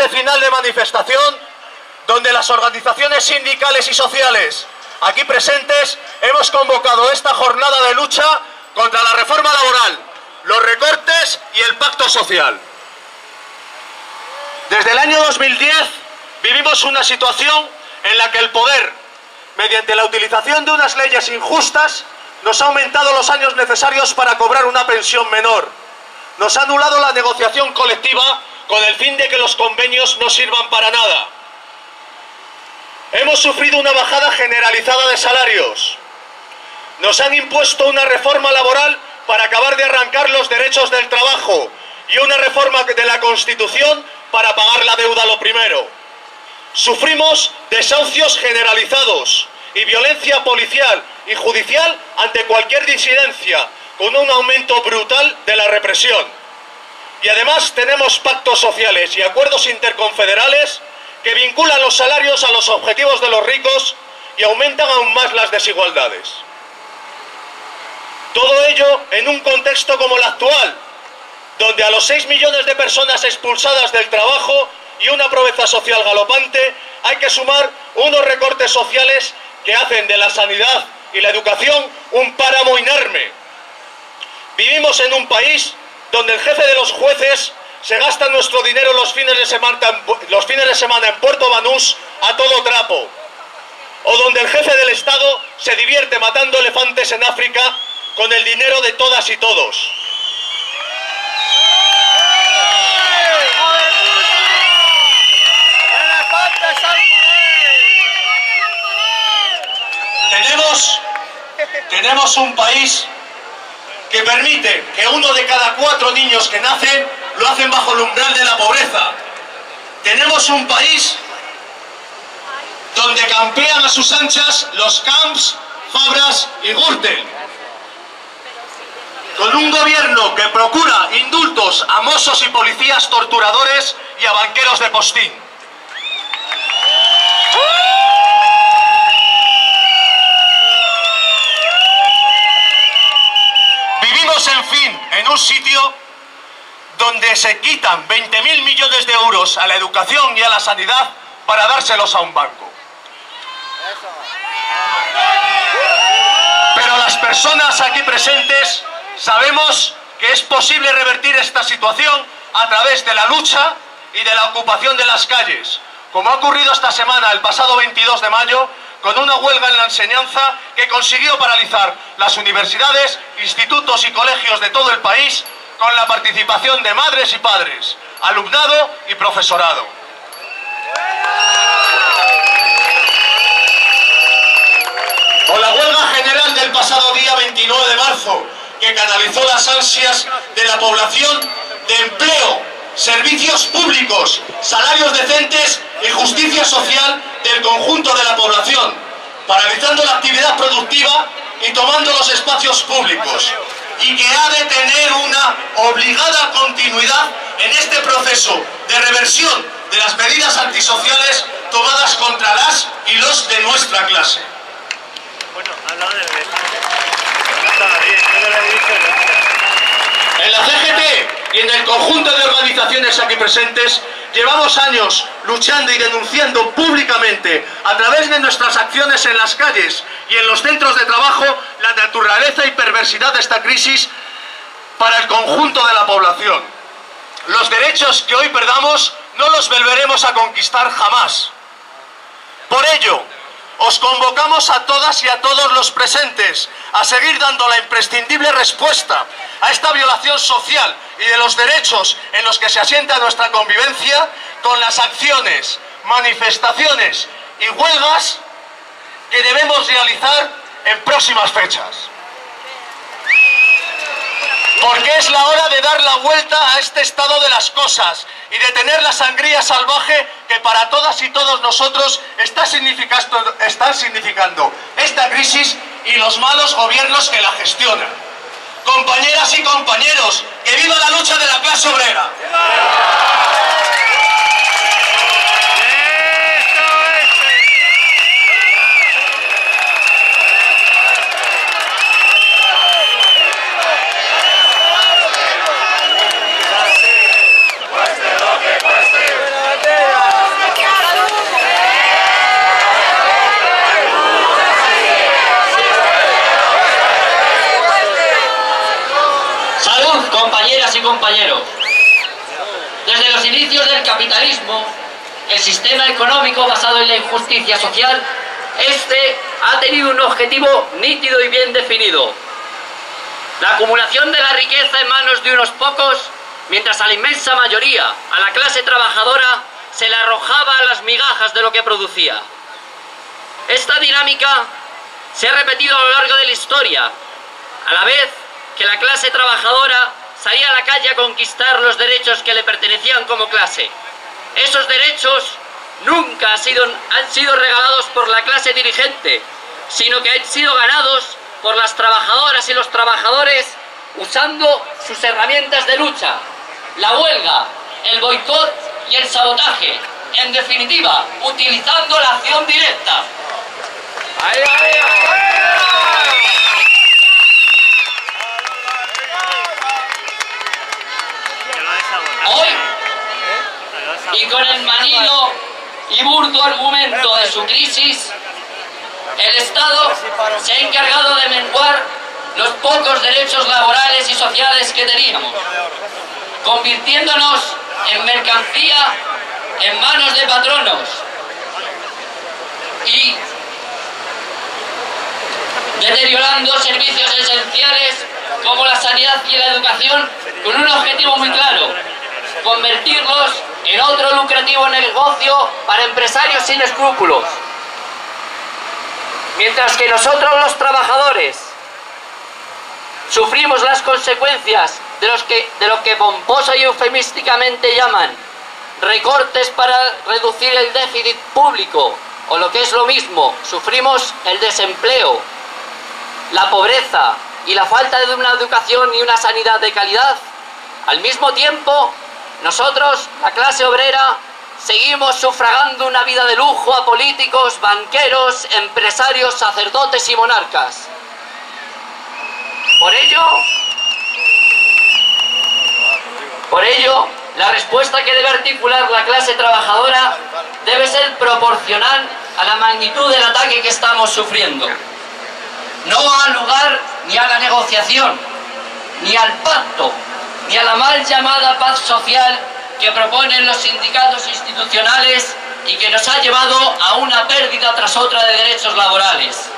este final de manifestación, donde las organizaciones sindicales y sociales aquí presentes hemos convocado esta jornada de lucha contra la reforma laboral, los recortes y el pacto social. Desde el año 2010 vivimos una situación en la que el poder, mediante la utilización de unas leyes injustas, nos ha aumentado los años necesarios para cobrar una pensión menor. Nos ha anulado la negociación colectiva con el fin de que los convenios no sirvan para nada. Hemos sufrido una bajada generalizada de salarios. Nos han impuesto una reforma laboral para acabar de arrancar los derechos del trabajo y una reforma de la Constitución para pagar la deuda lo primero. Sufrimos desahucios generalizados y violencia policial y judicial ante cualquier disidencia, con un aumento brutal de la represión. Y además tenemos pactos sociales y acuerdos interconfederales que vinculan los salarios a los objetivos de los ricos y aumentan aún más las desigualdades. Todo ello en un contexto como el actual, donde a los 6 millones de personas expulsadas del trabajo y una pobreza social galopante hay que sumar unos recortes sociales que hacen de la sanidad y la educación un páramo inerme. Vivimos en un país donde el jefe de los jueces se gasta nuestro dinero los fines de semana en Puerto Banús a todo trapo, o donde el jefe del Estado se divierte matando elefantes en África con el dinero de todas y todos. Tenemos un país que permite que 1 de cada 4 niños que nacen lo hacen bajo el umbral de la pobreza. Tenemos un país donde campean a sus anchas los Camps, Fabras y Gürtel, con un gobierno que procura indultos a mozos y policías torturadores y a banqueros de postín. Vivimos, en fin, en un sitio donde se quitan 20.000 millones de euros a la educación y a la sanidad para dárselos a un banco. Pero las personas aquí presentes sabemos que es posible revertir esta situación a través de la lucha y de la ocupación de las calles, como ha ocurrido esta semana, el pasado 22 de mayo, con una huelga en la enseñanza que consiguió paralizar las universidades, institutos y colegios de todo el país, con la participación de madres y padres, alumnado y profesorado. O la huelga general del pasado día 29 de marzo, que canalizó las ansias de la población de empleo, servicios públicos, salarios decentes y justicia social del conjunto de la población, paralizando la actividad productiva y tomando los espacios públicos, y que ha de tener una obligada continuidad en este proceso de reversión de las medidas antisociales tomadas contra las y los de nuestra clase. Bueno, hablaba del resto. Estaba bien, yo no lo he dicho. En la CGT y en el conjunto de organizaciones aquí presentes llevamos años luchando y denunciando públicamente a través de nuestras acciones en las calles y en los centros de trabajo la naturaleza y perversidad de esta crisis para el conjunto de la población. Los derechos que hoy perdamos no los volveremos a conquistar jamás. Por ello, os convocamos a todas y a todos los presentes a seguir dando la imprescindible respuesta a esta violación social y de los derechos en los que se asienta nuestra convivencia con las acciones, manifestaciones y huelgas que debemos realizar en próximas fechas. Porque es la hora de dar la vuelta a este estado de las cosas y detener la sangría salvaje que para todas y todos nosotros están significando esta crisis y los malos gobiernos que la gestionan. Compañeras y compañeros, ¡que viva la lucha de la clase obrera! Cueste lo que cueste. compañeros. Desde los inicios del capitalismo, el sistema económico basado en la injusticia social, este ha tenido un objetivo nítido y bien definido: la acumulación de la riqueza en manos de unos pocos, mientras a la inmensa mayoría, a la clase trabajadora, se le arrojaba las migajas de lo que producía. Esta dinámica se ha repetido a lo largo de la historia, a la vez que la clase trabajadora salía a la calle a conquistar los derechos que le pertenecían como clase. Esos derechos nunca han sido regalados por la clase dirigente, sino que han sido ganados por las trabajadoras y los trabajadores usando sus herramientas de lucha: la huelga, el boicot y el sabotaje. En definitiva, utilizando la acción directa. Hoy, y con el manido y burdo argumento de su crisis, el Estado se ha encargado de menguar los pocos derechos laborales y sociales que teníamos, convirtiéndonos en mercancía en manos de patronos y deteriorando servicios esenciales como la sanidad y la educación, con un objetivo muy claro: convertirlos en otro lucrativo negocio para empresarios sin escrúpulos. Mientras que nosotros, los trabajadores, sufrimos las consecuencias de lo que pomposa y eufemísticamente llaman recortes para reducir el déficit público, o lo que es lo mismo, sufrimos el desempleo, la pobreza y la falta de una educación y una sanidad de calidad, al mismo tiempo, nosotros, la clase obrera, seguimos sufragando una vida de lujo a políticos, banqueros, empresarios, sacerdotes y monarcas. Por ello, la respuesta que debe articular la clase trabajadora debe ser proporcional a la magnitud del ataque que estamos sufriendo. No ha lugar ni a la negociación, ni al pacto, ni a la mal llamada paz social que proponen los sindicatos institucionales y que nos ha llevado a una pérdida tras otra de derechos laborales.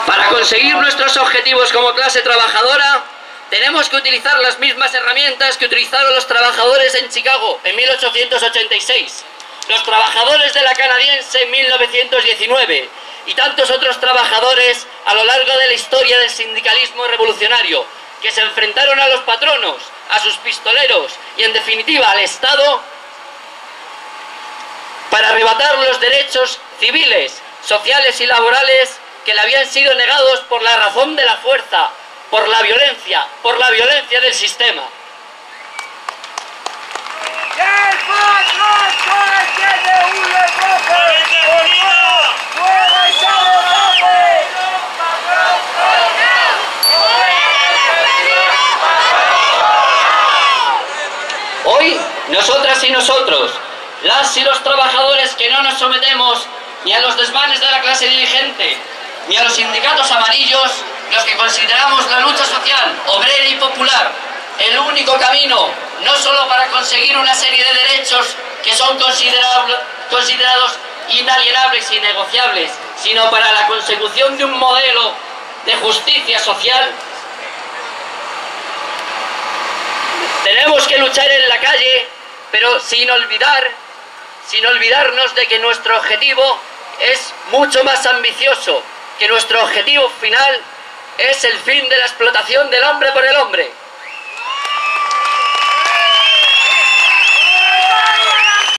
Para conseguir nuestros objetivos como clase trabajadora, tenemos que utilizar las mismas herramientas que utilizaron los trabajadores en Chicago en 1886, los trabajadores de la canadiense en 1919 y tantos otros trabajadores a lo largo de la historia del sindicalismo revolucionario, que se enfrentaron a los patronos, a sus pistoleros y, en definitiva, al Estado para arrebatar los derechos civiles, sociales y laborales que le habían sido negados por la razón de la fuerza, por la violencia del sistema. Hoy, nosotras y nosotros, las y los trabajadores que no nos sometemos ni a los desmanes de la clase dirigente, ni a los sindicatos amarillos, los que consideramos la lucha social, obrera y popular el único camino, no solo para conseguir una serie de derechos que son considerados inalienables y negociables, sino para la consecución de un modelo de justicia social, tenemos que luchar en la calle, pero sin olvidarnos de que nuestro objetivo es mucho más ambicioso, que nuestro objetivo final es el fin de la explotación del hombre por el hombre.